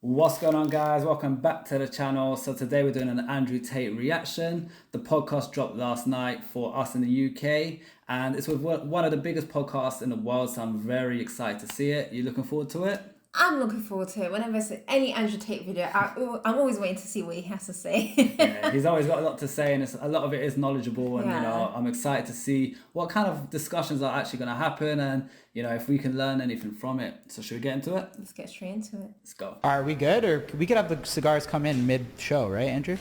What's going on, guys? Welcome back to the channel. So today we're doing an Andrew Tate reaction. The podcast dropped last night for us in the UK, and it's with one of the biggest podcasts in the world, so I'm very excited to see it. You looking forward to it? I'm looking forward to it. Whenever I see any Andrew Tate video, I'm always waiting to see what he has to say. Yeah, he's always got a lot to say, and a lot of it is knowledgeable. And I'm excited to see what kind of discussions are actually going to happen, and if we can learn anything from it. So should we get into it? Let's get straight into it. Let's go. Are we good, or we could have the cigars come in mid-show, right, Andrew?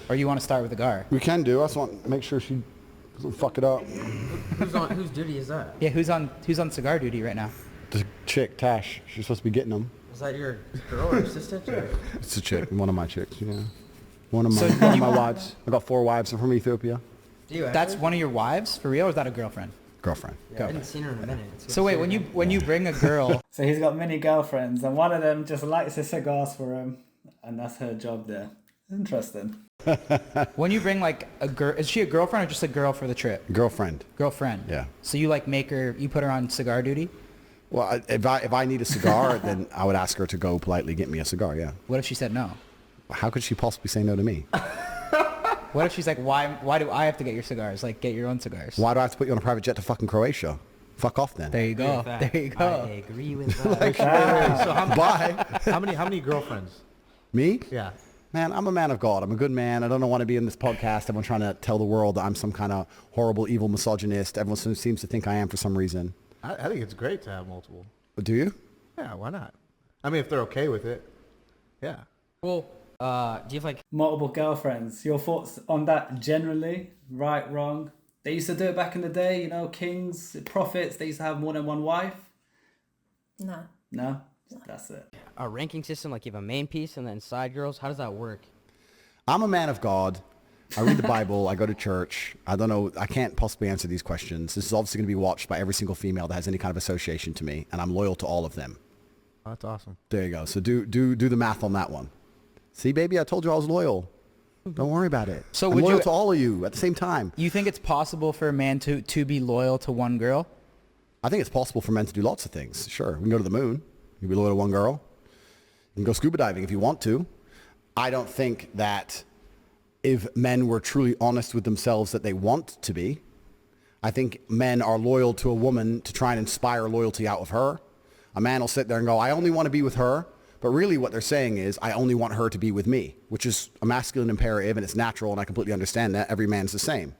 Or you want to start with the cigar? We can do. I just want to make sure she doesn't fuck it up. Whose duty is that? Yeah, who's on cigar duty right now? The chick, Tash. She's supposed to be getting them. Is that your girl or assistant? Or? It's a chick. One of my chicks, yeah. One of my wives. I got 4 wives. I'm from Ethiopia. Do you That's one of your wives? For real, or is that a girlfriend? Girlfriend. Yeah, I hadn't seen her in a minute. So wait, when you bring a girl... So he's got many girlfriends, and one of them just lights his cigars for him, and that's her job there. Interesting. When you bring like a girl... Is she a girlfriend or just a girl for the trip? Girlfriend. Girlfriend. Yeah. So you you put her on cigar duty? Well, if I need a cigar, then I would ask her to go politely get me a cigar, yeah. What if she said no? How could she possibly say no to me? What if she's like, why do I have to get your cigars? Like, get your own cigars. Why do I have to put you on a private jet to fucking Croatia? Fuck off then. There you go. There you go. I agree with that. So bye. How many girlfriends? Me? Yeah. Man, I'm a man of God. I'm a good man. I don't want to be in this podcast. Everyone trying to tell the world that I'm some kind of horrible, evil misogynist. Everyone seems to think I am for some reason. I think it's great to have multiple. Do you? Yeah, why not? I mean, if they're okay with it. Yeah. Well, do you have like... Multiple girlfriends. Your thoughts on that generally? Right, wrong? They used to do it back in the day, kings, prophets, they used to have more than one wife. No. No? That's it. A ranking system, like you have a main piece and then side girls? How does that work? I'm a man of God. I read the Bible. I go to church. I don't know. I can't possibly answer these questions. This is obviously going to be watched by every single female that has any kind of association to me, and I'm loyal to all of them. Oh, that's awesome. There you go. So do the math on that one. See, baby, I told you I was loyal. Don't worry about it. So I'm loyal to all of you at the same time. You think it's possible for a man to be loyal to one girl? I think it's possible for men to do lots of things. Sure, we can go to the moon. You can be loyal to one girl. You can go scuba diving if you want to. I don't think that if men were truly honest with themselves that they want to be, I think men are loyal to a woman to try and inspire loyalty out of her. A man will sit there and go, I only want to be with her. But really what they're saying is, I only want her to be with me, which is a masculine imperative, and it's natural, and I completely understand that. Every man's the same.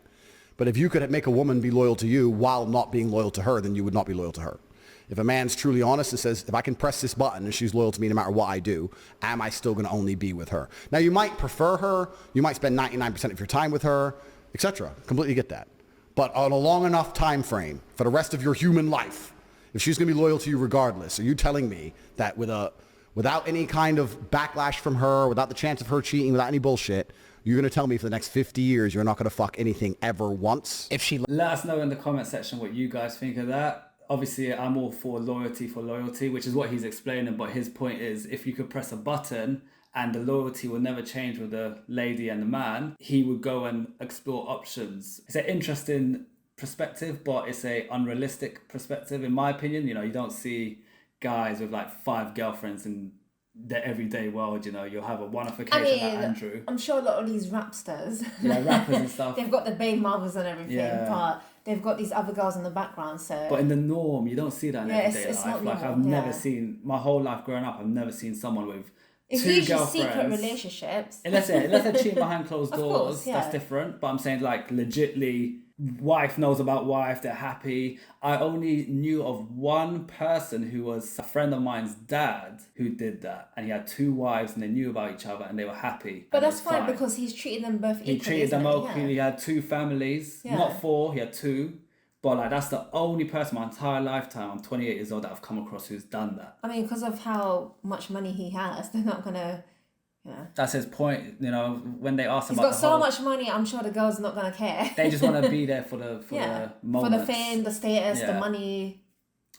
But if you could make a woman be loyal to you while not being loyal to her, then you would not be loyal to her. If a man's truly honest and says, if I can press this button and she's loyal to me no matter what I do, am I still going to only be with her? Now, you might prefer her. You might spend 99% of your time with her, etc. Completely get that. But on a long enough time frame for the rest of your human life, if she's going to be loyal to you regardless, are you telling me that without any kind of backlash from her, without the chance of her cheating, without any bullshit, you're going to tell me for the next 50 years you're not going to fuck anything ever once? Let us know in the comment section what you guys think of that. Obviously, I'm all for loyalty, which is what he's explaining. But his point is, if you could press a button and the loyalty will never change with the lady and the man, he would go and explore options. It's an interesting perspective, but it's a unrealistic perspective, in my opinion. You don't see guys with like 5 girlfriends in the everyday world. You'll have a one-off occasion like Andrew. I'm sure a lot of these rap stars, rappers and stuff, they've got the babe mothers and everything, but they've got these other girls in the background. So, but in the norm, you don't see that in everyday it's life. not Like normal, I've never seen my whole life growing up. I've never seen someone with it's 2 usually girlfriends. secret relationships. Unless they're cheating behind closed doors, Of course, that's different. But I'm saying like legitly, wife knows about wife, they're happy. I only knew of one person who was a friend of mine's dad who did that, and he had 2 wives and they knew about each other and they were happy. But that's fine because he's treated them both equally. He treated them equally. Yeah. He had 2 families, not 4. He had 2. But like that's the only person my entire lifetime, I'm 28 years old, that I've come across who's done that. I mean, because of how much money he has, they're not gonna. That's his point. When they ask him he's about got so much money, I'm sure the girl's not gonna care. They just want to be there for the moment. For the fame, the status, the money.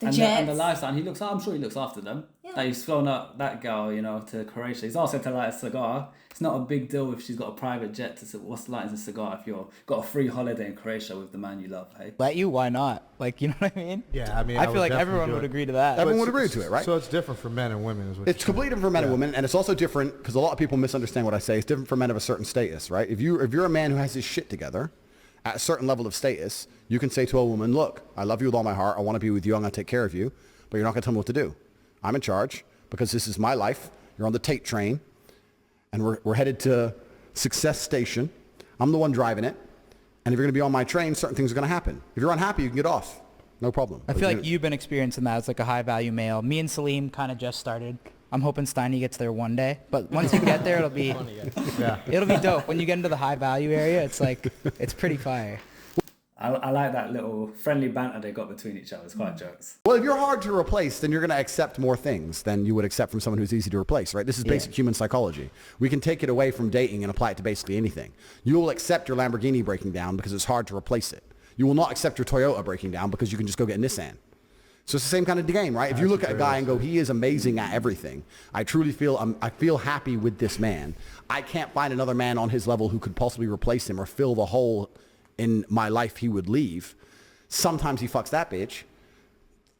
And jets. the lifestyle, and I'm sure he looks after them. Yeah. Like he's flown up that girl, to Croatia. He's also to light a cigar. It's not a big deal if she's got a private jet to what's lighting a cigar if you're got a free holiday in Croatia with the man you love, hey? Let you? Why not? Like, you know what I mean? Yeah, I mean, I would feel like definitely everyone do would it. agree to that. Everyone would agree to it, right? So it's different for men and women, is what It's completely different for men and women, and it's also different because a lot of people misunderstand what I say. It's different for men of a certain status, right? If you're a man who has his shit together at a certain level of status, you can say to a woman, look, I love you with all my heart. I want to be with you. I'm going to take care of you, but you're not going to tell me what to do. I'm in charge because this is my life. You're on the Tate train, and we're headed to Success Station. I'm the one driving it, and if you're going to be on my train, certain things are going to happen. If you're unhappy, you can get off. No problem. I feel like you've been experiencing that as like a high value male. Me and Salim kind of just started. I'm hoping Steiny gets there one day, but once you get there, it'll be dope. When you get into the high value area, it's like, it's pretty fire. I like that little friendly banter they got between each other. It's quite jokes. Well, if you're hard to replace, then you're going to accept more things than you would accept from someone who's easy to replace, right? This is basic human psychology. We can take it away from dating and apply it to basically anything. You will accept your Lamborghini breaking down because it's hard to replace it. You will not accept your Toyota breaking down because you can just go get a Nissan. So it's the same kind of game, right? If you look at a guy and go, he is amazing at everything. I truly feel, I feel happy with this man. I can't find another man on his level who could possibly replace him or fill the hole in my life he would leave. Sometimes he fucks that bitch.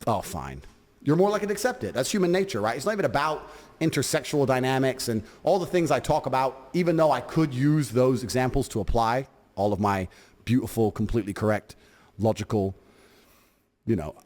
Oh, fine. You're more likely to accept it. That's human nature, right? It's not even about intersexual dynamics and all the things I talk about, even though I could use those examples to apply all of my beautiful, completely correct, logical,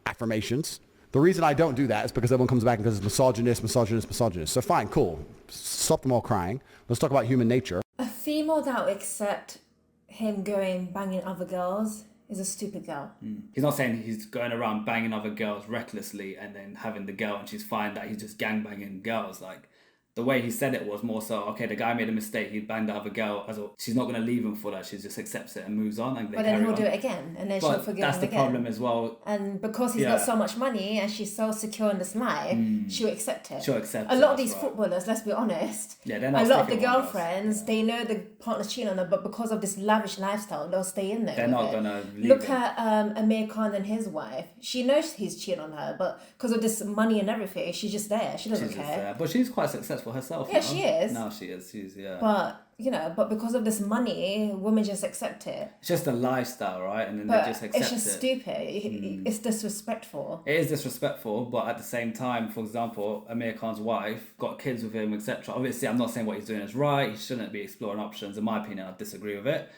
affirmations. The reason I don't do that is because everyone comes back and goes, misogynist. So fine, cool. Stop them all crying. Let's talk about human nature. A female that will accept him going banging other girls is a stupid girl. He's not saying he's going around banging other girls recklessly and then having the girl and she's fine that he's just gangbanging girls. Like, the way he said it was more so, okay, the guy made a mistake, he banged the other girl, she's not going to leave him for that, she just accepts it and moves on. And but then he'll do it again, and then she'll forgive him again. That's the problem as well. And because he's got so much money and she's so secure in this life, she'll accept it. She'll accept it. A lot of these footballers, let's be honest, they're not a lot of the sticking with girlfriends, they know the partner's cheating on them, but because of this lavish lifestyle, they'll stay in there. They're not going to leave Look him. at Amir Khan and his wife. She knows he's cheating on her, but because of this money and everything, she's just there. She doesn't care. But she's quite successful herself. Yeah, she is. No, she is. She's, But because of this money, women just accept it. It's just a lifestyle, right? And then But they just accept it. it's just stupid. It's disrespectful. It is disrespectful, but at the same time, for example, Amir Khan's wife got kids with him, etc. Obviously, I'm not saying what he's doing is right. He shouldn't be exploring options. In my opinion, I disagree with it.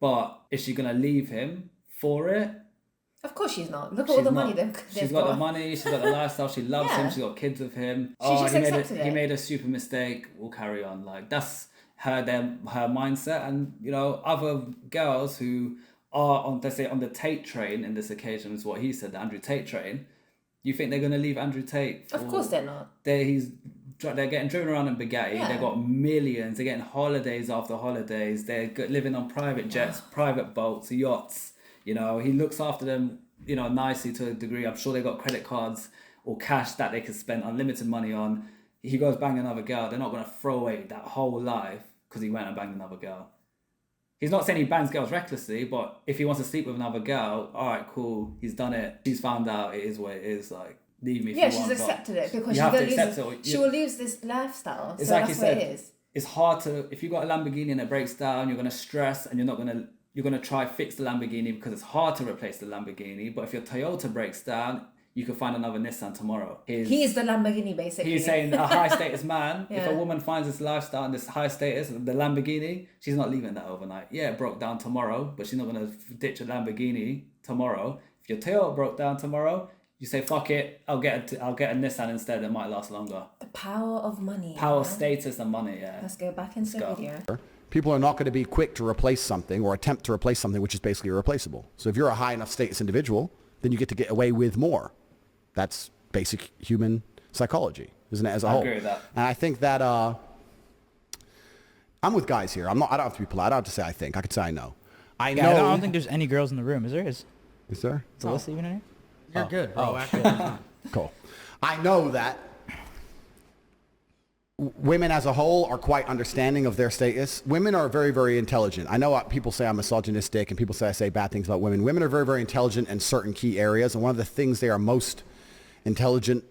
But is she going to leave him for it? Of course she's not. Look at all the money they've She's got the money, she's got the lifestyle, she loves him, she's got kids with him. Just accepted it. He made a stupid mistake, we'll carry on. Like, that's her mindset. And, other girls who are on, let's say, on the Tate train, in this occasion is what he said, the Andrew Tate train, you think they're going to leave Andrew Tate? Of course they're not. They're getting driven around in Bugatti. Yeah. They've got millions. They're getting holidays after holidays. They're living on private jets, private boats, yachts. He looks after them, nicely to a degree. I'm sure they got credit cards or cash that they could spend unlimited money on. He goes bang another girl. They're not going to throw away that whole life because he went and banged another girl. He's not saying he bangs girls recklessly, but if he wants to sleep with another girl, all right, cool. He's done it. She's found out. It is what it is. Like, leave me. Yeah, if you she's want, accepted it because she will lose this lifestyle. It's so like that's you what said. it is. It's hard to, if you got a Lamborghini and it breaks down, you're going to stress and you're going to try fix the Lamborghini because it's hard to replace the Lamborghini. But if your Toyota breaks down, you could find another Nissan tomorrow. He is the Lamborghini, basically. He's saying a high status man, Yeah. if a woman finds this lifestyle and this high status, the Lamborghini, she's not leaving that overnight. Yeah, it broke down tomorrow, but she's not going to ditch a Lamborghini tomorrow. If your Toyota broke down tomorrow, you say, fuck it, I'll get a Nissan instead, it might last longer. The power of money. Power, status and money, yeah. Let's go back into the video. People are not going to be quick to replace something or attempt to replace something which is basically irreplaceable. So if you're a high enough status individual, then you get away with more. That's basic human psychology, isn't it, as a whole? I agree with that. And I think that I'm with guys here. I don't have to be polite. I don't have to say I think. I could say I know. I know. I don't think there's any girls in the room. Is there? Is there? Is Alyssa even in here? You're good, bro. Actually, Cool. I know that women as a whole are quite understanding of their status. Women are very, very intelligent. I know people say I'm misogynistic and people say I say bad things about women. Women are very, very intelligent in certain key areas. And one of the things they are most intelligent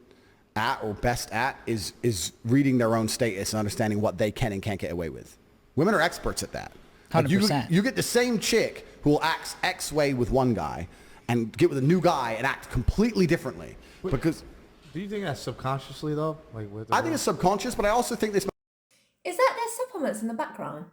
at or best at is reading their own status and understanding what they can and can't get away with. Women are experts at that. Like 100%. you get the same chick who will act X way with one guy and get with a new guy and act completely differently. Because Do you think that's subconsciously though? Like with I think it's subconscious, but I also think this. Is that their supplements in the background?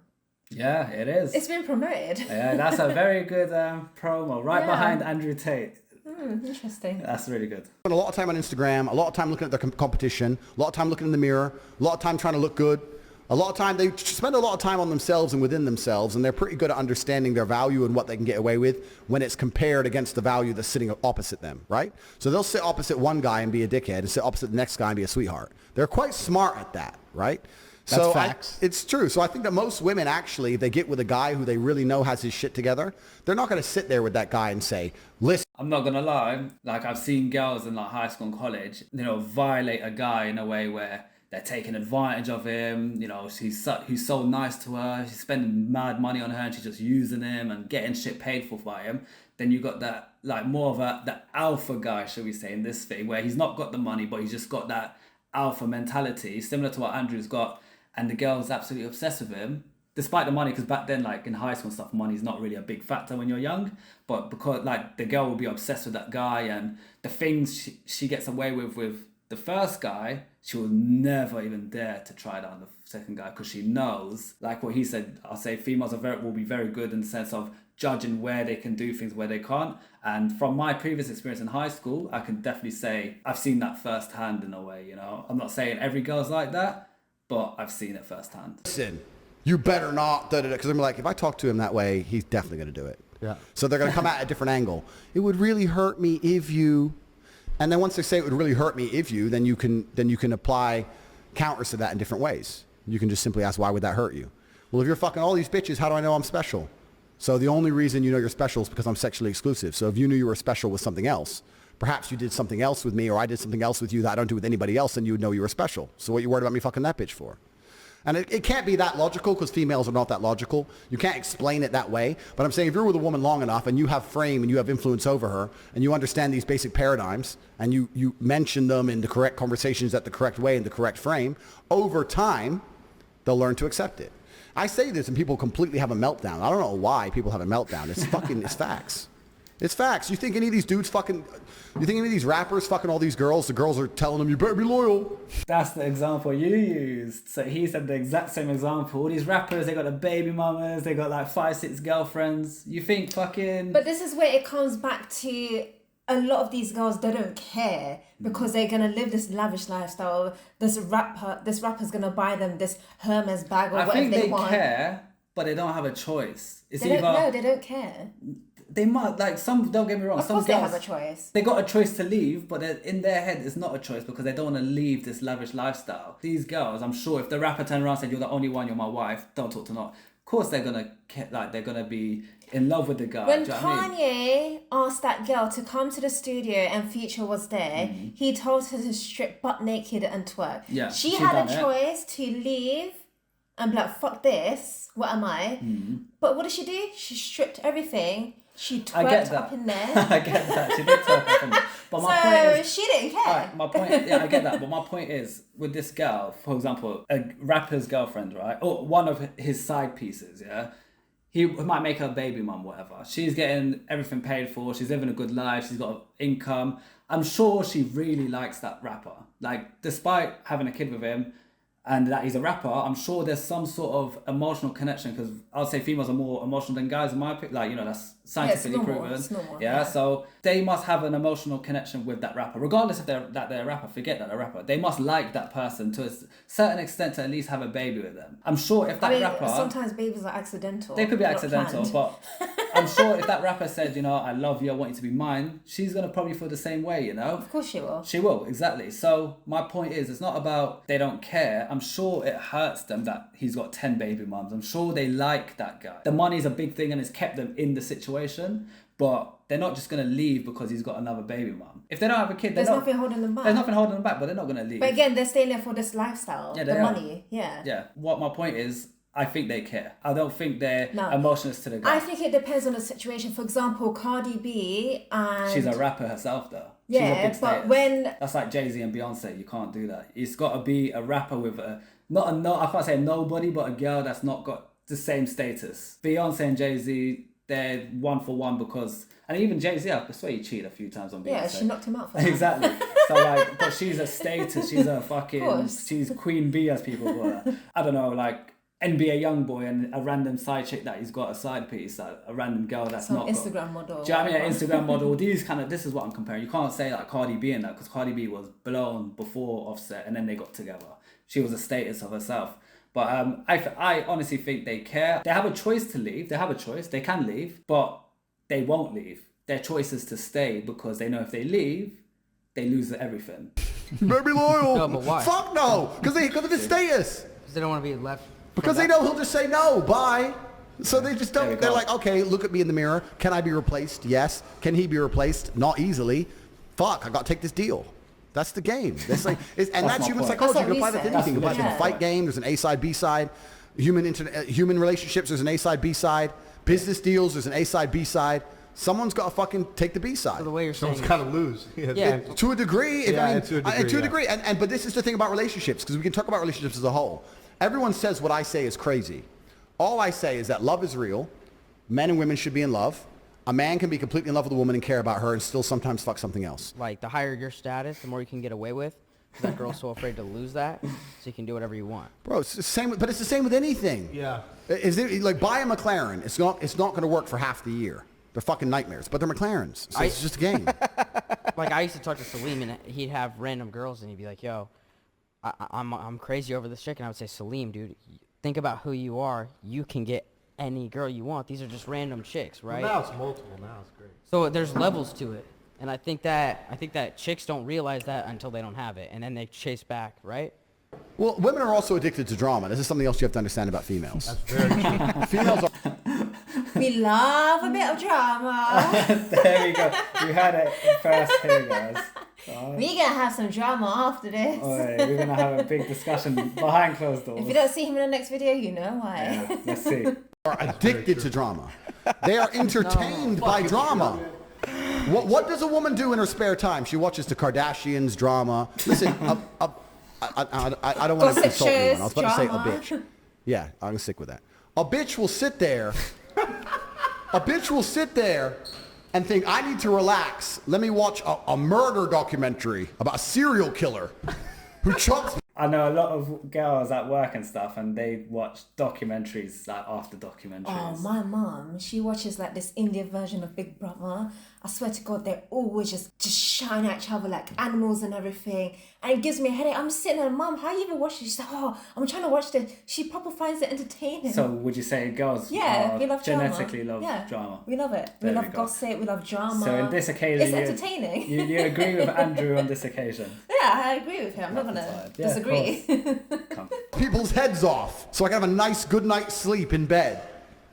Yeah, it is. It's been promoted. Yeah, that's a very good promo. Right behind Andrew Tate. Interesting. That's really good. Spend a lot of time on Instagram, a lot of time looking at their competition, a lot of time looking in the mirror, a lot of time trying to look good. A lot of time, they spend a lot of time on themselves and within themselves, and they're pretty good at understanding their value and what they can get away with when it's compared against the value that's sitting opposite them, right? So they'll sit opposite one guy and be a dickhead and sit opposite the next guy and be a sweetheart. They're quite smart at that, right? That's So facts. it's true. So I think that most women actually, if they get with a guy who they really know has his shit together, they're not going to sit there with that guy and say, listen, I'm not gonna lie, like I've seen girls in like high school and college, violate a guy in a way where they're taking advantage of him. He's so nice to her. She's spending mad money on her, and she's just using him and getting shit paid for by him. Then you got that like more of the alpha guy, shall we say, in this thing where he's not got the money, but he's just got that alpha mentality, similar to what Andrew's got, and the girl's absolutely obsessed with him. Despite the money, because back then, like in high school and stuff, money's not really a big factor when you're young. But because like the girl will be obsessed with that guy, and the things she gets away with the first guy, she will never even dare to try that on the second guy, because she knows, like what he said, I'll say females will be very good in the sense of judging where they can do things, where they can't. And from my previous experience in high school, I can definitely say I've seen that firsthand in a way. I'm not saying every girl's like that, but I've seen it firsthand. you better not, because I'm like, if I talk to him that way, he's definitely going to do it. Yeah. So they're going to come at a different angle. It would really hurt me if you, and then once they say it would really hurt me if you, then you can apply counters to that in different ways. You can just simply ask, why would that hurt you? Well, if you're fucking all these bitches, how do I know I'm special? So the only reason you know you're special is because I'm sexually exclusive. So if you knew you were special with something else, perhaps you did something else with me, or I did something else with you that I don't do with anybody else, then you would know you were special. So what you worried about me fucking that bitch for? And it can't be that logical, because females are not that logical. You can't explain it that way. But I'm saying if you're with a woman long enough and you have frame and you have influence over her and you understand these basic paradigms and you mention them in the correct conversations at the correct way in the correct frame, over time, they'll learn to accept it. I say this and people completely have a meltdown. I don't know why people have a meltdown. It's facts. It's facts. You think any of these dudes you think any of these rappers fucking all these girls, the girls are telling them, you better be loyal. That's the example you used. So he said the exact same example. All these rappers, they got the baby mamas, they got like 5-6 girlfriends. You think fucking... But this is where it comes back to a lot of these girls, they don't care because they're going to live this lavish lifestyle. This rapper's going to buy them this Hermes bag or whatever they want. I think they care, but they don't have a choice. It's they don't care. They might, like, some, don't get me wrong, Of some course girls, they have a choice. they got a choice to leave, but in their head it's not a choice because they don't want to leave this lavish lifestyle. These girls, I'm sure if the rapper turned around and said, you're the only one, you're my wife, don't talk to not. Of course they're gonna be in love with the guy. When do you know what I mean? Kanye asked that girl to come to the studio and Future was there, he told her to strip butt naked and twerk. Yeah, she she had done a it. choice to leave and be like, fuck this, what am I? But what did she do? She stripped everything. She I get twerked that. up in there. I get that. She did twerk up in there. But my point So is, she didn't care. alright, my point, yeah, I get that. But my point is, with this girl, for example, a rapper's girlfriend, right? Or one of his side pieces, yeah? He might make her a baby mum, whatever. She's getting everything paid for. She's living a good life. She's got income. I'm sure she really likes that rapper. Like, despite having a kid with him and that he's a rapper, I'm sure there's some sort of emotional connection, because I'll say females are more emotional than guys in my opinion. Like, that's scientifically proven. It's normal, yeah, so they must have an emotional connection with that rapper, regardless if they're a rapper. Forget that they're a rapper. They must like that person to a certain extent to at least have a baby with them. I'm sure if that rapper... sometimes babies are accidental. They could be not accidental, planned. but I'm sure if that rapper said, I love you, I want you to be mine, she's going to probably feel the same way, Of course she will. She will, exactly. So my point is, it's not about they don't care. I'm sure it hurts them that he's got 10 baby mums. I'm sure they like that guy. The money's a big thing and it's kept them in the situation, but they're not just going to leave because he's got another baby mum. If they don't have a kid, There's nothing holding them back. There's nothing holding them back, but they're not going to leave. But again, they're staying there for this lifestyle. Yeah, the they are. money. Yeah. Yeah. What my point is, I think they care. I don't think they're No. emotionless to the guy. I think it depends on the situation. For example, Cardi B and... She's a rapper herself, though. She's a Yeah, big but status. when That's like Jay-Z and Beyonce. You can't do that. It's got to be a rapper with I can't say nobody, but a girl that's not got the same status. Beyonce and Jay-Z, they're one for one because, and even Jay-Z, I swear he cheated a few times on Beyonce. yeah, she knocked him out for that. Exactly. So like, but she's a status. She's a fucking, course. she's Queen Bee as people call her. I don't know, like NBA Youngboy and a random side chick that he's got a side piece, a random girl that's Some not Instagram model. Do you know what I mean? Instagram model. This is what I'm comparing. You can't say like Cardi B in that because Cardi B was blown before Offset and then they got together. She was a status of herself. But I honestly think they care. They have a choice to leave. They have a choice. They can leave, but they won't leave. Their choice is to stay because they know if they leave, they lose everything. You better be loyal. No, but why? Fuck no. Because of his status. Because they don't want to be left. Because they know he'll just say no, bye. So they just There we don't. They're go. like, okay, look at me in the mirror. Can I be replaced? Yes. Can he be replaced? Not easily. Fuck, I got to take this deal. That's the game. That's like, and that's my human point. psychology. That's You can what apply that we to anything. You can apply said. it to the Yeah. fight game. There's an A side, B side. Human relationships. There's an A side, B side. Business deals. There's an A side, B side. Someone's got to fucking take the B side. So the way you're saying, Someone's got to lose. Yeah. To a degree. Yeah, I mean, to a degree, yeah. But this is the thing about relationships, because we can talk about relationships as a whole. Everyone says what I say is crazy. All I say is that love is real. Men and women should be in love. A man can be completely in love with a woman and care about her and still sometimes fuck something else. like the higher your status, the more you can get away with. 'Cause that girl's so afraid to lose that, so you can do whatever you want. Bro, it's the same, but it's the same with anything. Yeah. Is it like buy a McLaren? It's not going to work for half the year. They're fucking nightmares, but they're McLarens, so it's just a game. Like I used to talk to Salim, and he'd have random girls, and he'd be like, "Yo, I'm crazy over this chick," and I would say, "Salim, dude, think about who you are. You can get any girl you want. These are just random chicks, right?" Well, now it's multiple. Now it's great. So there's levels to it, and I think that chicks don't realize that until they don't have it, and then they chase back, right? Well, women are also addicted to drama. This is something else you have to understand about females. That's very true. Females are. We love a bit of drama. There we go. You had it first here, guys. We gonna have some drama after this. We're going to have a big discussion behind closed doors. If you don't see him in the next video, you know why. Yeah, let's see. Are addicted to drama. They are entertained by drama. What does a woman do in her spare time? She watches the Kardashians drama. Listen, I don't want to Gossip insult anyone. I was shows, about to say a drama. bitch. Yeah, I'm gonna stick with that. A bitch will sit there. A bitch will sit there and think, I need to relax. Let me watch a murder documentary about a serial killer who chops. I know a lot of girls at work and stuff, and they watch documentaries, like after documentaries. Oh, my mum, she watches like this Indian version of Big Brother. I swear to God, they're always just shouting at each other like animals and everything. And it gives me a headache. I'm sitting there, Mum, how you even watch this? She's like, oh, I'm trying to watch this. She proper finds it entertaining. So would you say girls yeah, we love drama. genetically love yeah, drama? We love it. There we we love go. gossip. We love drama. So in this occasion, it's entertaining. You agree with Andrew on this occasion? Yeah, I agree with him. I'm not going to Right. Yeah, of disagree. People's heads off so I can have a nice good night's sleep in bed.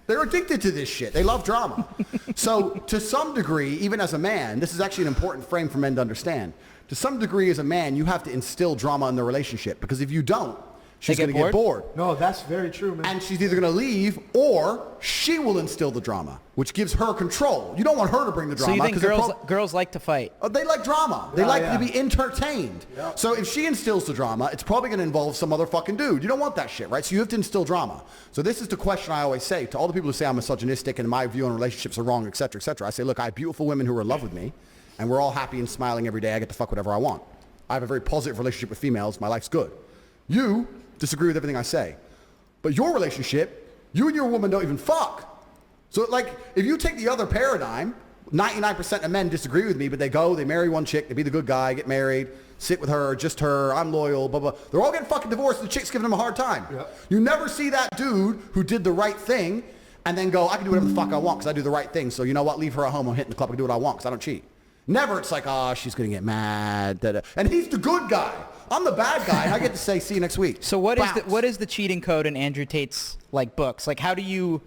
They're addicted to this shit. They love drama. So to some degree, even as a man, this is actually an important frame for men to understand. To some degree as a man, you have to instill drama in the relationship, because if you don't, she's They going get to get bored? bored. No, that's very true, man. And she's either going to leave or she will instill the drama, which gives her control. You don't want her to bring the drama. So you think 'cause they're girls like to fight? they like drama. They Yeah, like yeah. to be entertained. Yeah. So if she instills the drama, it's probably going to involve some other fucking dude. You don't want that shit, right? So you have to instill drama. So this is the question I always say to all the people who say I'm misogynistic and my view on relationships are wrong, et cetera, et cetera. I say, look, I have beautiful women who are in love with me, and we're all happy and smiling every day. I get to fuck whatever I want. I have a very positive relationship with females. My life's good. You disagree with everything I say. But your relationship, you and your woman don't even fuck. So like, if you take the other paradigm, 99% of men disagree with me, but they go, they marry one chick, they be the good guy, get married, sit with her, just her, I'm loyal, blah, blah. They're all getting fucking divorced, the chick's giving them a hard time. Yep. You never see that dude who did the right thing and then go, I can do whatever the fuck I want because I do the right thing. So you know what, leave her at home, I'm hitting the club, I can do what I want because I don't cheat. Never, it's like, oh, she's going to get mad. Da, da. And he's the good guy. I'm the bad guy, and I get to say, see you next week. So what Bounce. is the cheating code in Andrew Tate's like books? Like how do you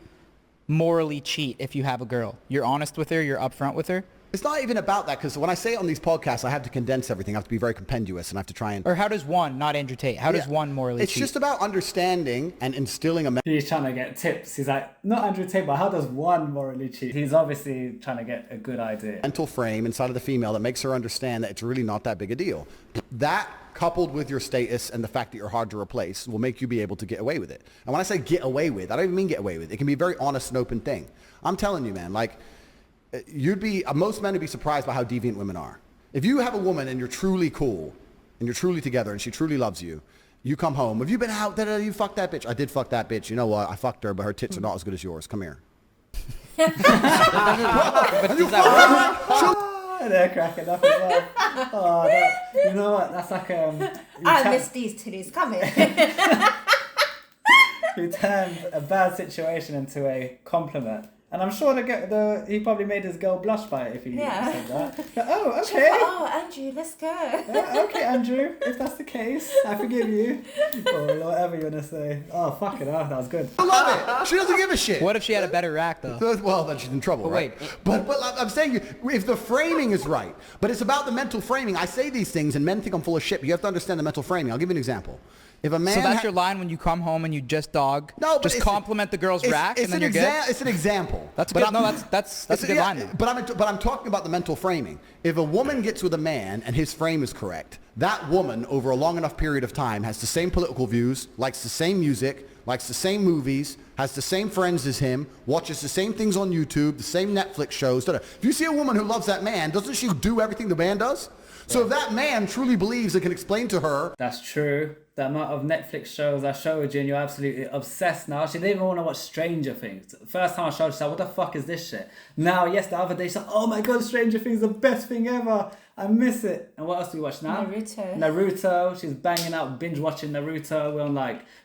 morally cheat if you have a girl? You're honest with her, you're upfront with her? It's not even about that, because when I say it on these podcasts, I have to condense everything. I have to be very compendious, and I have to try and... Or how does one, not Andrew Tate, how does one morally It's cheat? just about understanding and instilling a... He's trying to get tips. He's like, not Andrew Tate, but how does one morally cheat? He's obviously trying to get a good idea. mental frame inside of the female that makes her understand that it's really not that big a deal. That, coupled with your status and the fact that you're hard to replace, will make you be able to get away with it. And when I say get away with, I don't even mean get away with. It can be a very honest and open thing. I'm telling you, man, like, most men would be surprised by how deviant women are. If you have a woman and you're truly cool and you're truly together and she truly loves you, you come home, have you been out? You fucked that bitch. I did fuck that bitch. You know what? I fucked her, but her tits are not as good as yours. Come here. But does that They're cracking up as well. Oh, you know what? That's like I miss these titties coming. he turned a bad situation into a compliment. And I'm sure he probably made his girl blush by it if he said that. But, oh, okay. Oh, Andrew, let's go. Okay, Andrew, if that's the case, I forgive you. Or whatever you want to say. Oh, fuck it. Oh, that was good. I love it. She doesn't give a shit. What if she had a better rack, though? Well, then she's in trouble, But right? wait. But I'm saying, if the framing is right, but it's about the mental framing. I say these things and men think I'm full of shit, but you have to understand the mental framing. I'll give you an example. If a man So that's your line when you come home and you just it's- compliment the girl's rack and then you're good? It's an example. That's But good. No, that's a good line, though. But I'm talking about the mental framing. If a woman gets with a man and his frame is correct, that woman over a long enough period of time has the same political views, likes the same music, likes the same movies, has the same friends as him, watches the same things on YouTube, the same Netflix shows. If you see a woman who loves that man, doesn't she do everything the man does? So if that man truly believes and can explain to her... That's true. The amount of Netflix shows I showed you and you're absolutely obsessed now. She didn't even want to watch Stranger Things. First time I showed her, she said, what the fuck is this shit? Now, the other day, she said, oh my god, Stranger Things is the best thing ever. I miss it. And what else do we watch now? Naruto. She's banging out, binge watching Naruto.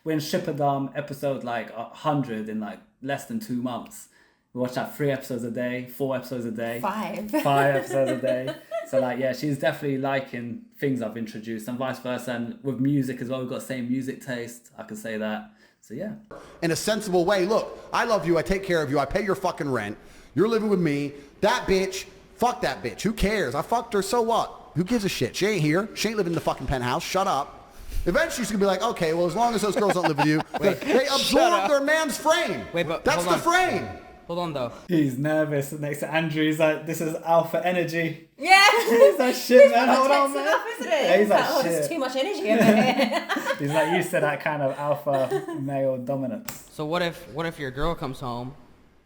We're in Shippuden episode 100 in less than 2 months. We watch 3 episodes a day, 4 episodes a day. 5 episodes a day. So she's definitely liking things I've introduced and vice versa. And with music as well, we've got the same music taste. I can say that. So yeah. In a sensible way, look, I love you, I take care of you, I pay your fucking rent, you're living with me, that bitch, fuck that bitch, who cares? I fucked her, so what? Who gives a shit? She ain't here, she ain't living in the fucking penthouse, shut up. Eventually she's gonna be like, okay, well as long as those girls don't live with you, they absorb their man's frame. Wait, but that's the frame. Hold on, though. He's nervous next to Andrew. He's like, this is alpha energy. Yeah. He's like, shit, man, hold on, man. Enough, isn't it? Yeah, he's like, oh, shit. there's too much energy over here. He's like used to that kind of alpha male dominance. So what if your girl comes home,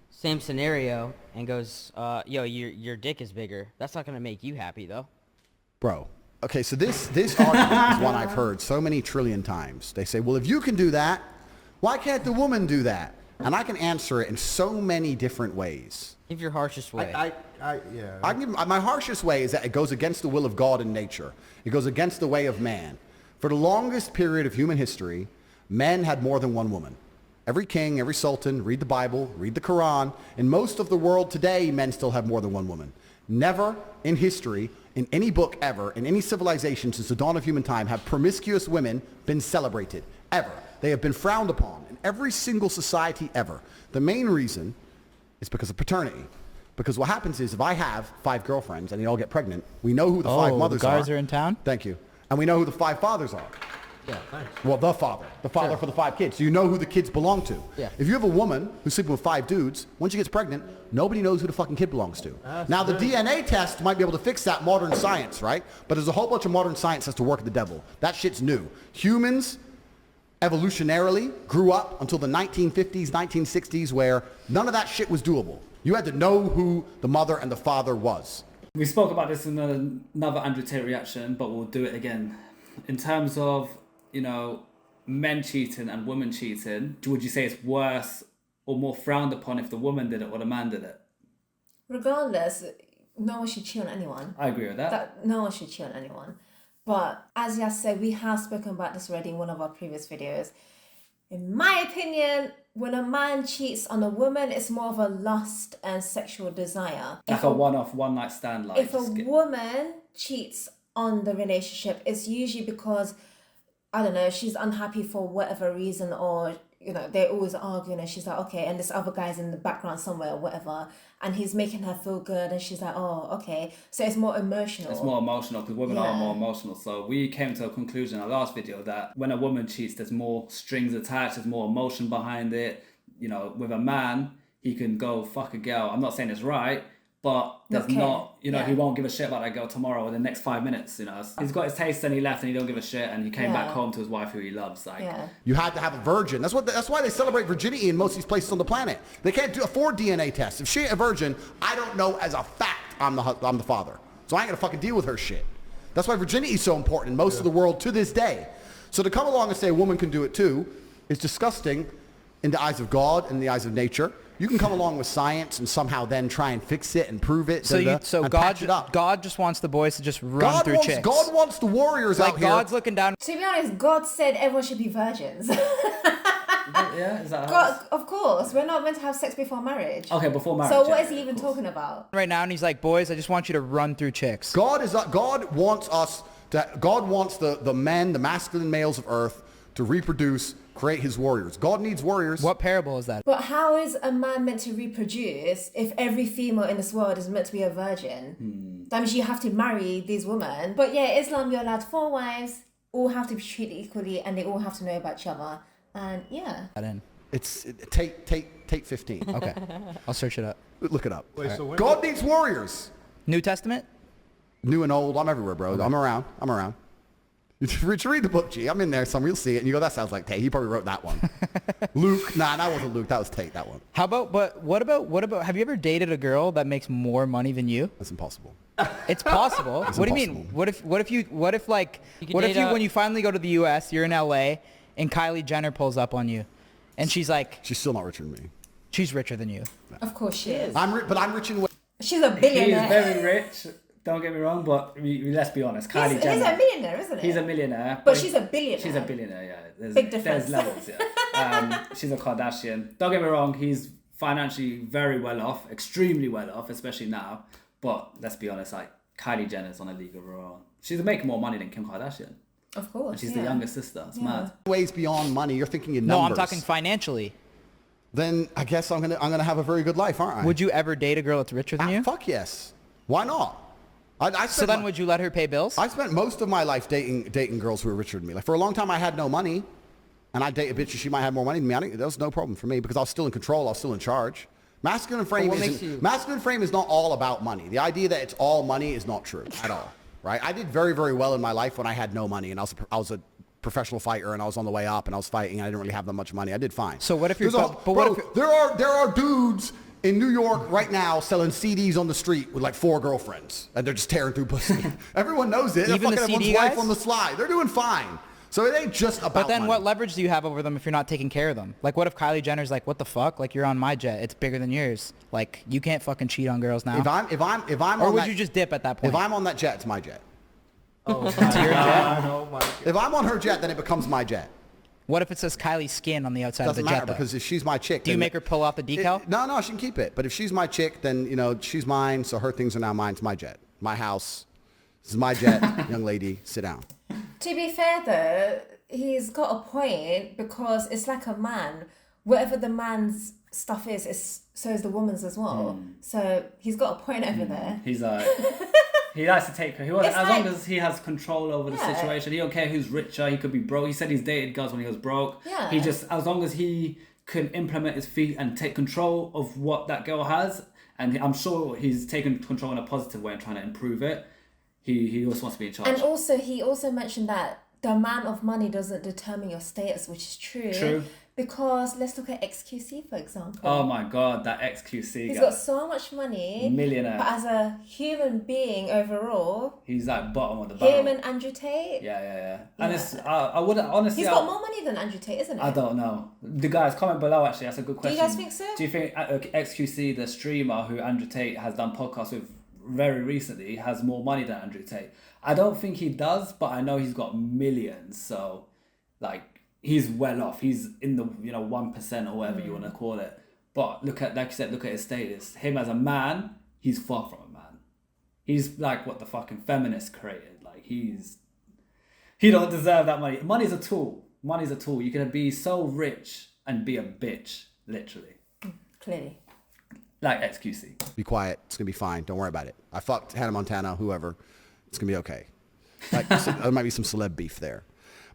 same scenario, and goes, yo, your dick is bigger. That's not gonna make you happy, though. Bro, okay, so this argument is one I've heard so many trillion times. They say, well, if you can do that, why can't the woman do that? And I can answer it in so many different ways. Give your harshest way. I can give, my harshest way is that it goes against the will of God and nature. It goes against the way of man. For the longest period of human history, men had more than one woman. Every king, every sultan, read the Bible, read the Quran. In most of the world today, men still have more than one woman. Never in history, in any book ever, in any civilization since the dawn of human time, have promiscuous women been celebrated, ever. They have been frowned upon in every single society ever. The main reason is because of paternity. Because what happens is if I have 5 girlfriends and they all get pregnant, we know who the 5 mothers the guys are. are in town? Thank you. And we know who the 5 fathers are. Yeah, thanks. Well, the father for the 5 kids. So you know who the kids belong to. Yeah. If you have a woman who's sleeping with 5 dudes, once she gets pregnant, nobody knows who the fucking kid belongs to. Now, the DNA test might be able to fix that, modern science, right? But there's a whole bunch of modern science that has to work with the devil. That shit's new. Humans evolutionarily grew up until the 1950s, 1960s, where none of that shit was doable. You had to know who the mother and the father was. We spoke about this in another Andrew Tate reaction, but we'll do it again. In terms of, men cheating and women cheating, would you say it's worse or more frowned upon if the woman did it or the man did it? Regardless, no one should cheat on anyone. I agree with that. No one should cheat on anyone. But as Yass said, we have spoken about this already in one of our previous videos. In my opinion, when a man cheats on a woman, it's more of a lust and sexual desire. Like a one-off, one-night stand. If a woman cheats on the relationship, it's usually because I don't know, she's unhappy for whatever reason, or they're always arguing, and she's like, okay, and this other guy's in the background somewhere or whatever, and he's making her feel good, and she's like, oh, okay. So it's more emotional. It's more emotional because women are more emotional. So we came to a conclusion in our last video that when a woman cheats, there's more strings attached, there's more emotion behind it. With a man, he can go fuck a girl. I'm not saying it's right, but there's he won't give a shit about that girl tomorrow or the next 5 minutes. He's got his taste and he left and he don't give a shit, and he came back home to his wife who he loves. You had to have a virgin. That's why they celebrate virginity in most of these places on the planet. They can't afford DNA tests. If she ain't a virgin, I don't know as a fact I'm the father. So I ain't gonna fucking deal with her shit. That's why virginity is so important in most of the world to this day. So to come along and say a woman can do it too is disgusting in the eyes of God and in the eyes of nature. You can come along with science and somehow then try and fix it and prove it. So God just wants the boys to just run through chicks. God wants the warriors out here. God's looking down. To be honest, God said everyone should be virgins. Yeah, is that God, of course, we're not meant to have sex before marriage. Okay, before marriage. So what is he even talking about? Right now, and he's like, boys, I just want you to run through chicks. God wants the men, the masculine males of earth, to reproduce, create his warriors. God needs warriors. What parable is that? But how is a man meant to reproduce if every female in this world is meant to be a virgin? That means you have to marry these women. But yeah, Islam, you're allowed 4 wives, all have to be treated equally, and they all have to know about each other. And yeah. It's Tate 15. Okay, I'll search it up. Look it up. Wait, so God needs warriors. New Testament? New and old. I'm everywhere, bro. Okay. I'm around. You should read the book, G. I'm in there somewhere. You'll see it. And you go, that sounds like Tate. He probably wrote that one. Luke. Nah, that wasn't Luke. That was Tate, that one. What about, have you ever dated a girl that makes more money than you? That's impossible. It's possible. What do you mean? What if when you finally go to the US, you're in LA, and Kylie Jenner pulls up on you, and she's like... She's still not richer than me. She's richer than you. Of course she is. I'm rich in... She's a billionaire. He's very rich. Don't get me wrong, but let's be honest. Kylie Jenner. He's a millionaire, isn't he? He's a millionaire. But she's a billionaire. She's a billionaire, yeah. Big difference. There's levels, yeah. She's a Kardashian. Don't get me wrong, he's financially very well off, extremely well off, especially now. But let's be honest, Kylie Jenner's on a league of her own. She's making more money than Kim Kardashian. Of course. And she's the younger sister. It's mad. Ways beyond money. You're thinking in numbers. No, I'm talking financially. Then I guess I'm gonna have a very good life, aren't I? Would you ever date a girl that's richer than you? Fuck yes. Why not? Would you let her pay bills? I spent most of my life dating girls who were richer than me. Like for a long time, I had no money, and I'd date a bitch and she might have more money than me. That was no problem for me because I was still in control. I was still in charge. Masculine frame is not all about money. The idea that it's all money is not true at all. Right? I did very, very well in my life when I had no money, and I was a professional fighter, and I was on the way up, and I was fighting, and I didn't really have that much money. I did fine. So what if you're... there are dudes in New York right now selling CDs on the street with like 4 girlfriends, and they're just tearing through pussy. Everyone knows it. Even they're the fucking CD everyone's guys? wife on the slide. They're doing fine. So it ain't just about But then money. what leverage do you have over them if you're not taking care of them? Like, what if Kylie Jenner's like, what the fuck? Like, you're on my jet. It's bigger than yours. Like, you can't fucking cheat on girls now. Or would you just dip at that point? If I'm on that jet, it's my jet. Oh, it's your jet? Oh my God. If I'm on her jet, then it becomes my jet. What if it says Kylie Skin on the outside Doesn't of the matter jet, though? because if she's my chick, Do you then make her pull off the decal? No, she can keep it. But if she's my chick, then she's mine. So her things are now mine. It's my jet, my house. This is my jet, young lady. Sit down. To be fair though, he's got a point because it's like a man. Whatever the man's stuff is so is the woman's as well. So he's got a point over there. He's like... He likes to take her. Long as he has control over the situation. He don't care who's richer. He could be broke. He said he's dated girls when he was broke. Yeah. He just, as long as he can implement his feet and take control of what that girl has, and I'm sure he's taken control in a positive way and trying to improve it. He also wants to be in charge. And also, he also mentioned that the amount of money doesn't determine your status, which is true. True. Because let's look at XQC, for example. Oh my God, that XQC He's guy. got so much money. Millionaire. But as a human being overall, He's like bottom of the barrel. him and Andrew Tate. Yeah. And it's, I wouldn't, honestly... He's got more money than Andrew Tate, isn't he? I don't know. The guys, comment below actually, that's a good Do question. you guys think so? Do you think XQC, the streamer who Andrew Tate has done podcasts with very recently, has more money than Andrew Tate? I don't think he does, but I know he's got millions, so like he's well off. He's in the 1% or whatever you want to call it. But look at, like you said, look at his status. Him as a man, he's far from a man. He's like what the fucking feminists created. Like he's He don't deserve that money. Money's a tool. Money's a tool. You can be so rich and be a bitch, literally. Clearly. Like XQC. Be quiet. It's gonna be fine. Don't worry about it. I fucked Hannah Montana, whoever. It's gonna be okay. Like there might be some celeb beef there,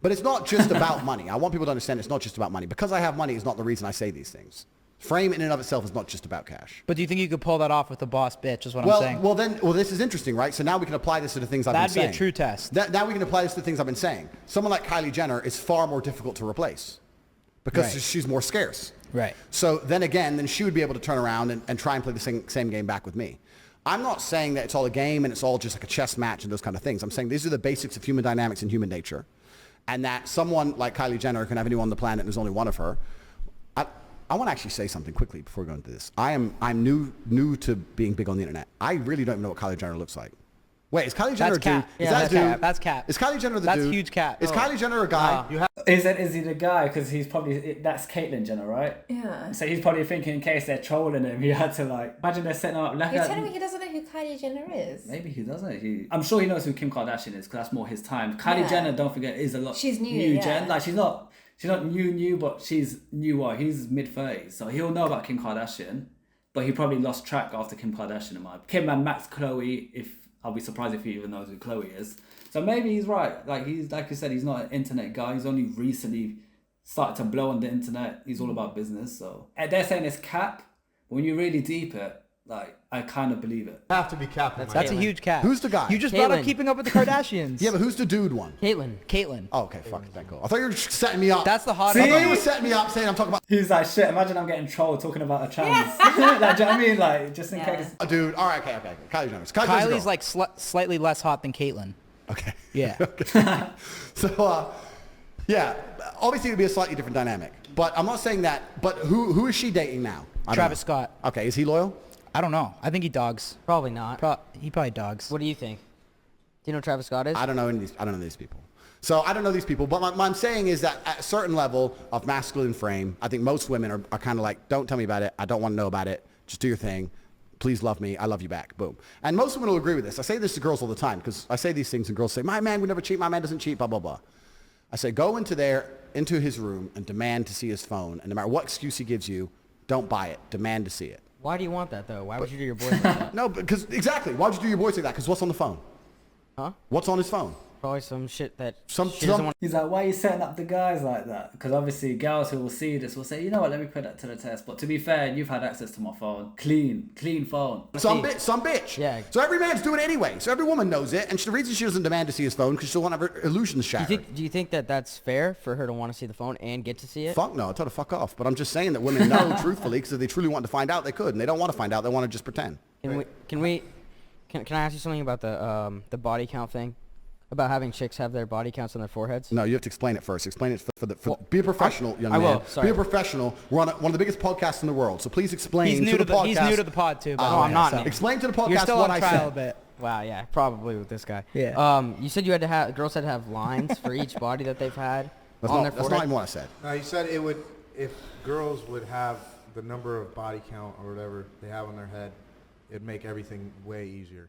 but it's not just about money. I want people to understand it's not just about money. Because I have money is not the reason I say these things. Fame in and of itself is not just about cash. But do you think you could pull that off with a boss bitch? Is what I'm saying. Well, this is interesting, right? So now we can apply this to the things I've been saying. That'd be a true test. Now we can apply this to the things I've been saying. Someone like Kylie Jenner is far more difficult to replace because she's more scarce. Right. So then she would be able to turn around and try and play the same game back with me. I'm not saying that it's all a game and it's all just like a chess match and those kind of things. I'm saying these are the basics of human dynamics and human nature. And that someone like Kylie Jenner can have anyone on the planet and there's only one of her. I want to actually say something quickly before we go into this. I'm new to being big on the internet. I really don't even know what Kylie Jenner looks like. Wait, is Kylie Jenner a dude? Yeah, is that that's a dude? cap. That's cap. Is Kylie Jenner the That's dude? huge cap. Is Kylie Jenner a guy? Is he the guy? Because he's probably, that's Caitlyn Jenner, right? Yeah. So he's probably thinking in case they're trolling him, he had to like, imagine they're setting up. You're telling me he doesn't know who Kylie Jenner is? Maybe he doesn't. I'm sure he knows who Kim Kardashian is because that's more his time. Kylie Jenner, don't forget, is a lot. She's new, gen. Like she's not new, but she's newer. He's mid-30s, so he'll know about Kim Kardashian, but he probably lost track after Kim Kardashian. Kim and Max Chloe, I'll be surprised if he even knows who Chloe is. So maybe he's right. Like you said, he's not an internet guy. He's only recently started to blow on the internet. He's all about business. So and they're saying it's cap. But when you really deep it, like I kind of believe it. Have to be capped. That's a huge cap. Who's the guy? You just brought up Caitlyn. Keeping Up with the Kardashians. Yeah, but who's the dude one? Caitlyn. Oh, okay, fuck, thank God. I thought you were just setting me up. That's the hot. I thought you were setting me up saying I'm talking about. He's like, shit, imagine I'm getting trolled talking about a trans. Like, do you know what I mean? Like, just in case. Dude, all right, okay. Kylie Jenner. Kylie's like slightly less hot than Caitlyn. Okay. Yeah. Okay. So, yeah, obviously it would be a slightly different dynamic. But I'm not saying that. But who is she dating now? Travis Scott. Okay, is he loyal? I don't know. I think he dogs. Probably not. He probably dogs. What do you think? Do you know who Travis Scott is? I don't know these people. So I don't know these people. But what I'm saying is that at a certain level of masculine frame, I think most women are kind of like, don't tell me about it. I don't want to know about it. Just do your thing. Please love me. I love you back. Boom. And most women will agree with this. I say this to girls all the time because I say these things and girls say, my man would never cheat. My man doesn't cheat, blah, blah, blah. I say, go into his room and demand to see his phone. And no matter what excuse he gives you, don't buy it. Demand to see it. Why do you want that, though? Why would you do your boys like that? No, because exactly. Why'd you do your boys like that? Because what's on the phone? Huh? What's on his phone? Probably some shit that Some- she doesn't want. He's like, why are you setting up the guys like that? Because obviously girls who will see this will say, you know what, let me put that to the test. But to be fair, you've had access to my phone. Clean phone. Some bitch. Yeah. So every man's doing it anyway. So every woman knows it. And the reason she doesn't demand to see his phone because she doesn't want to have her illusions shattered. Do you think that that's fair for her to want to see the phone and get to see it? Fuck no. I tell her to fuck off. But I'm just saying that women know truthfully because if they truly want to find out, they could. And they don't want to find out. They want to just pretend. Can I ask you something about the body count thing? About having chicks have their body counts on their foreheads? No, you have to explain it first. Explain it be a professional, young I man. will, sorry. Be a professional. We're on one of the biggest podcasts in the world. So please explain to the podcast. He's new to the pod too. By the Oh, way, I'm not. so. Explain to the podcast You're still what on I trial said. a bit. Wow, yeah, probably with this guy. Yeah. You said you had to have girls had to have lines for each body that they've had on their That's forehead. not even what I said. No, you said it would, if girls would have the number of body count or whatever they have on their head, it'd make everything way easier.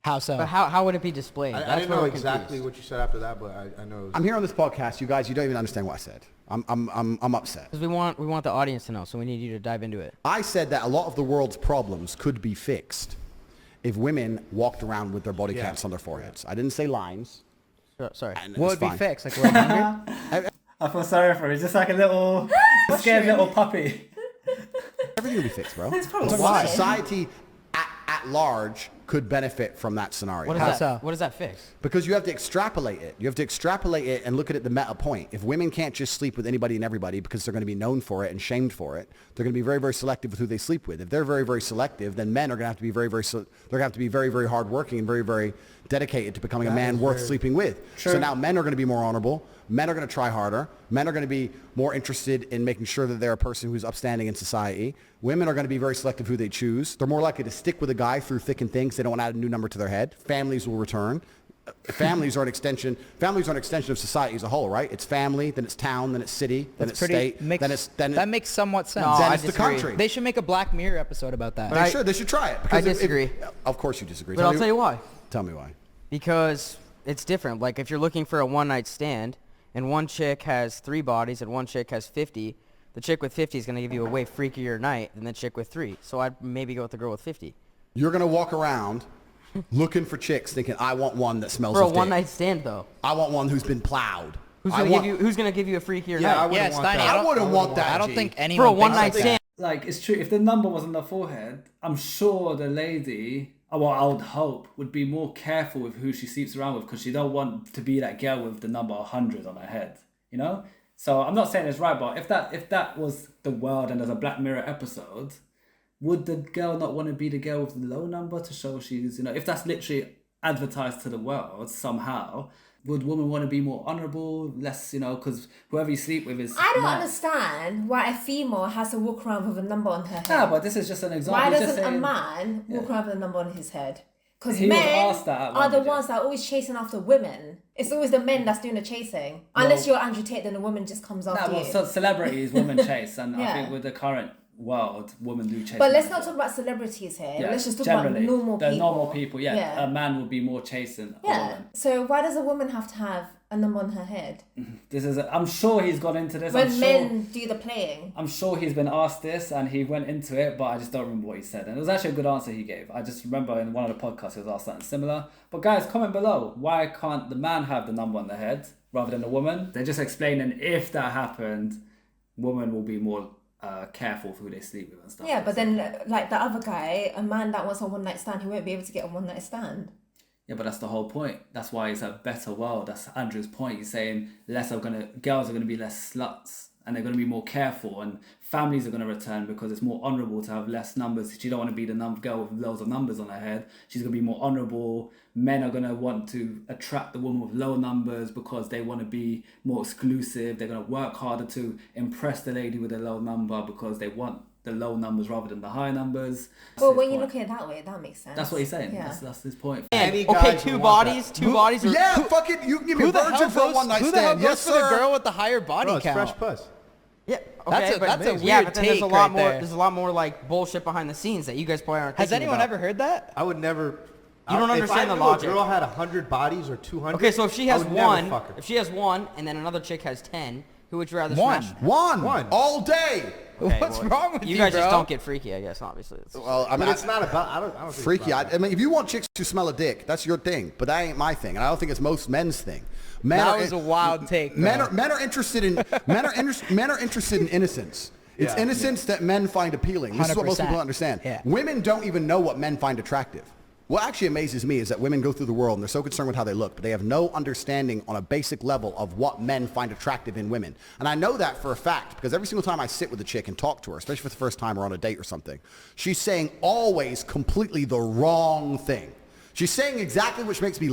How so? But how would it be displayed? I didn't where know we're exactly confused. what you said after that, but I know. I'm here on this podcast, you guys. You don't even understand what I said. I'm upset. Because we want the audience to know, so we need you to dive into it. I said that a lot of the world's problems could be fixed if women walked around with their body counts on their foreheads. I didn't say lines. Sorry. And What it's would be fine. fixed? Like we're hungry? I feel sorry for him. He's just like a little scared little puppy. Everything will be fixed, bro. That's probably I'm talking about why. society at large could benefit from that scenario. What How does so? What does that fix? Because you have to extrapolate it. You have to extrapolate it and look at it the meta point. If women can't just sleep with anybody and everybody because they're going to be known for it and shamed for it, they're going to be very, very selective with who they sleep with. If they're very, very selective, then men are going to have to be very, very, they're going to have to be very, very hardworking and very, very dedicated to becoming a man worth sleeping with. True. So now men are going to be more honorable. Men are going to try harder. Men are going to be more interested in making sure that they're a person who's upstanding in society. Women are going to be very selective who they choose. They're more likely to stick with a guy through thick and thin because they don't want to add a new number to their head. Families will return. Families are an extension of society as a whole, right? It's family, then it's town, then it's city, then it's state, that makes somewhat sense. No, then I it's the disagree. country. They should make a Black Mirror episode about that. They should try it. I disagree. Of course you disagree. But I'll tell you why. Tell me why. Because it's different. Like if you're looking for a one night stand and one chick has 3 bodies and one chick has 50, the chick with 50 is going to give you a way freakier night than the chick with 3. So I'd maybe go with the girl with 50. You're going to walk around looking for chicks thinking, I want one that smells For a of dick. one night stand though. I want one who's been plowed. Who's going to give you a freakier night? I wouldn't want that. I don't think anyone For a thinks one like night that. stand. Like, it's true, if the number was on the forehead, I'm sure the lady, well, I would hope, would be more careful with who she sleeps around with, because she don't want to be that girl with the number 100 on her head, you know? So I'm not saying it's right, but if that was the world and there's a Black Mirror episode, would the girl not want to be the girl with the low number to show she's, you know, if that's literally advertised to the world somehow, would women want to be more honourable, less, you know, because whoever you sleep with is... I don't understand why a female has to walk around with a number on her head. Yeah, but this is just an example. Why He's doesn't just saying, a man walk around with a number on his head? Because He was men asked that at are one the video. ones that are always chasing after women. It's always the men that's doing the chasing. Unless you're Andrew Tate, then the woman just comes after you. So celebrities, women chase, and I Yeah. think with the current world, women do chase. But let's men not as talk well. about celebrities here. Yeah, Let's just talk generally, about normal people. The normal people, yeah. Yeah. A man would be more chasing a Yeah. woman. So why does a woman have to have a number on her head? I'm sure he's gone into this. When men do the playing. I'm sure he's been asked this and he went into it, but I just don't remember what he said. And it was actually a good answer he gave. I just remember in one of the podcasts he was asked something similar. But guys, comment below. Why can't the man have the number on the head rather than the woman? They're just explaining if that happened, women will be more careful with who they sleep with and stuff. Yeah, but then like the other guy, a man that wants a one night stand, he won't be able to get a one night stand. Yeah, but that's the whole point. That's why it's a better world. That's Andrew's point. He's saying girls are gonna be less sluts, and they're gonna be more careful, and families are gonna return because it's more honourable to have less numbers. She don't want to be the girl with loads of numbers on her head. She's gonna be more honourable. Men are gonna want to attract the woman with low numbers because they want to be more exclusive. They're gonna work harder to impress the lady with a low number because they want the low numbers rather than the high numbers. Well, when you look at it that way, that makes sense. That's what he's saying. Yeah. That's his point. Any Okay, guys two would want bodies. that. Two bodies. Yeah, fucking, you can give me a virgin for a one night Who the hell stand. goes Yes, for the sir. girl with the higher body No, it's count? fresh puss. Yeah. That's Okay, a- but that's a yeah, weird but then there's a take lot right more. there. There's a lot more like bullshit behind the scenes that you guys probably aren't. Has thinking anyone about. ever heard that? I would never. You don't understand the if logic. A girl had 100 bodies or 200. Okay, so if she I has would never one, fuck her. if she has one, and then another chick has 10, who would you rather One. smash? One. All day. Okay, What's well, wrong with you, you guys bro? just don't get freaky, I guess. Obviously. Well, I But mean, it's not about. I don't think it's freaky. about I that. mean, if you want chicks to smell a dick, that's your thing. But that ain't my thing, and I don't think it's most men's thing. Men That are- was a wild take, Men though. are interested in men are interested in innocence. It's Yeah. innocence that men find appealing. This is what most 100%. people don't understand. Yeah. Women don't even know what men find attractive. What actually amazes me is that women go through the world and they're so concerned with how they look, but they have no understanding on a basic level of what men find attractive in women. And I know that for a fact because every single time I sit with a chick and talk to her, especially for the first time or on a date or something, she's saying always completely the wrong thing. She's saying exactly which makes me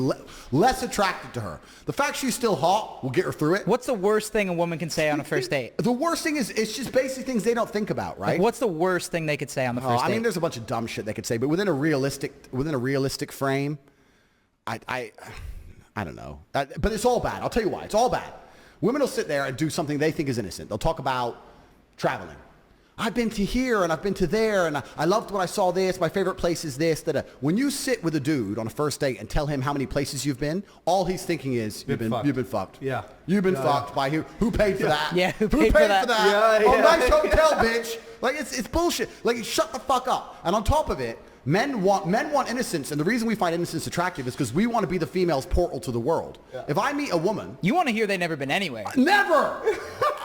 less attracted to her. The fact she's still hot will get her through it. What's the worst thing a woman can say on a first date? The worst thing is it's just basic things they don't think about, right? Like, what's the worst thing they could say on the Oh, first I date? mean, there's a bunch of dumb shit they could say, but within a realistic frame, I don't know. But it's all bad. I'll tell you why. It's all bad. Women will sit there and do something they think is innocent. They'll talk about traveling. I've been to here and I've been to there and I loved when I saw this. My favorite place is this. Da-da. When you sit with a dude on a first date and tell him how many places you've been, all he's thinking is you've been fucked. Yeah. You've been fucked by who paid for that? Yeah, who paid paid for for that? that? Yeah, Oh, yeah. nice hotel, bitch. Like it's bullshit. Like shut the fuck up. And on top of it, men want innocence, and the reason we find innocence attractive is because we want to be the female's portal to the world. Yeah. If I meet a woman, You want to hear they've never been anywhere. never.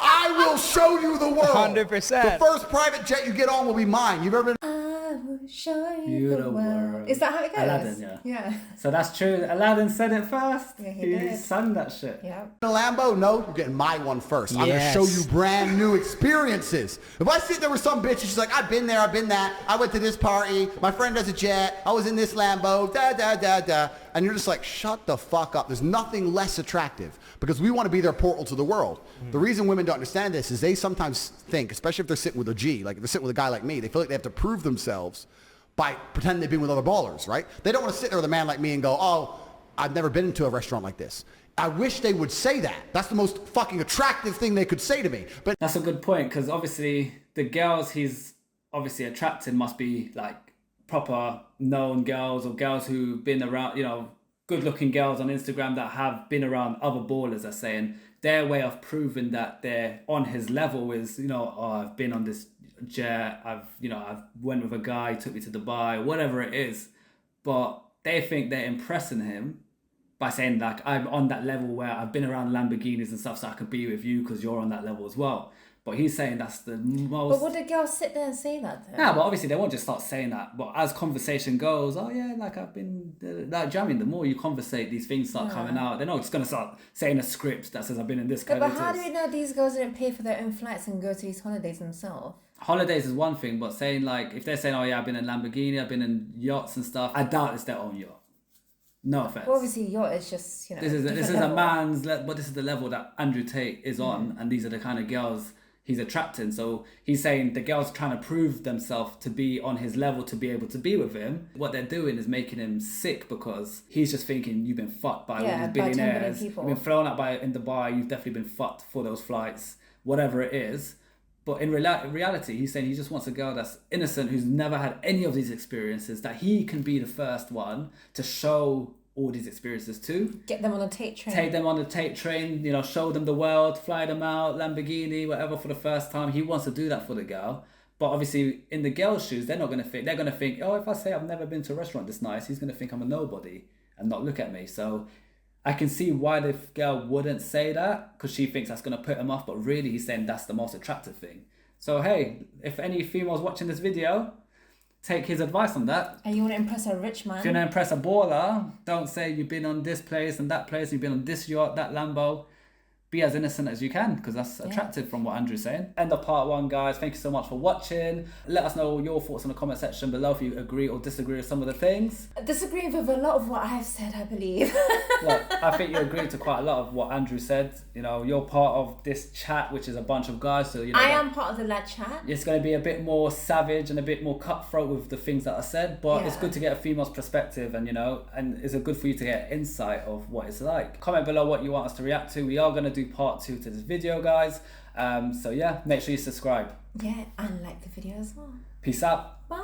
I will show you the world. 100%. The first private jet you get on will be mine. You've ever been? I will show you You the the world. world. Is that how it goes? Aladdin, yeah. Yeah. So that's true. Aladdin said it first. Yeah, he did. sung that shit. Yeah. In a Lambo? No, you're getting my one first. I'm Yes. going to show you brand new experiences. If I sit there with some bitch and she's like, I've been there, I've been that. I went to this party. My friend has a jet. I was in this Lambo. Da, da, da, da. And you're just like, shut the fuck up. There's nothing less attractive because we want to be their portal to the world. The reason women don't understand this is they sometimes think, especially if they're sitting with a G, like if they're sitting with a guy like me, they feel like they have to prove themselves by pretending they've been with other ballers, right? They don't want to sit there with a man like me and go, oh, I've never been into a restaurant like this. I wish they would say that. That's the most fucking attractive thing they could say to me. But That's a good point because obviously the girls he's obviously attracting must be like proper known girls or girls who've been around, you know, good-looking girls on Instagram that have been around other ballers are saying their way of proving that they're on his level is, you know, oh, I've been on this jet, I've went with a guy, took me to Dubai, whatever it is. But they think they're impressing him by saying, like, I'm on that level where I've been around Lamborghinis and stuff, so I could be with you because you're on that level as well. But he's saying that's the most... But would the girls sit there and say that though? Nah, but obviously they won't just start saying that. But as conversation goes, oh yeah, like I've been... Like, do you know what I mean? The more you conversate, these things start coming out. They're not just going to start saying a script that says I've been in this kind But of... how do we know these girls didn't pay for their own flights and go to these holidays themselves? Holidays is one thing, but saying like, if they're saying, oh yeah, I've been in Lamborghini, I've been in yachts and stuff, I doubt it's their own yacht. No offense. Well, obviously, yacht is just, you know, This is a level. man's, but this is the level that Andrew Tate is on, and these are the kind of girls he's attracting. So he's saying the girls trying to prove themselves to be on his level to be able to be with him. What they're doing is making him sick because he's just thinking you've been fucked by all these by 10 billionaires. billion people. You've been flown out in Dubai. You've definitely been fucked for those flights, whatever it is. But in reality, he's saying he just wants a girl that's innocent, who's never had any of these experiences, that he can be the first one to show all these experiences to. Get them on a Tate train. Take them on the Tate train, you know, show them the world, fly them out, Lamborghini, whatever, for the first time. He wants to do that for the girl. But obviously, in the girl's shoes, they're going to think, oh, if I say I've never been to a restaurant this nice, he's going to think I'm a nobody and not look at me. So I can see why the girl wouldn't say that, because she thinks that's going to put him off. But really, he's saying that's the most attractive thing. So, hey, if any females watching this video, take his advice on that. And you want to impress a rich man? If you want to impress a baller, don't say you've been on this place and that place, you've been on this yacht, that Lambo. Be as innocent as you can, because that's attractive from what Andrew's saying. End of part 1, guys. Thank you so much for watching. Let us know your thoughts in the comment section below if you agree or disagree with some of the things. Disagreeing with a lot of what I've said, I believe. Look, I think you agreed to quite a lot of what Andrew said. You know, you're part of this chat, which is a bunch of guys. So, you know, I am part of the lad chat. it's going to be a bit more savage and a bit more cutthroat with the things that are said, but it's good to get a female's perspective, and, you know, and it's good for you to get insight of what it's like. Comment below what you want us to react to. We are going to do part 2 to this video, guys. So yeah, make sure you subscribe. Yeah, and like the video as well. Peace out. Bye.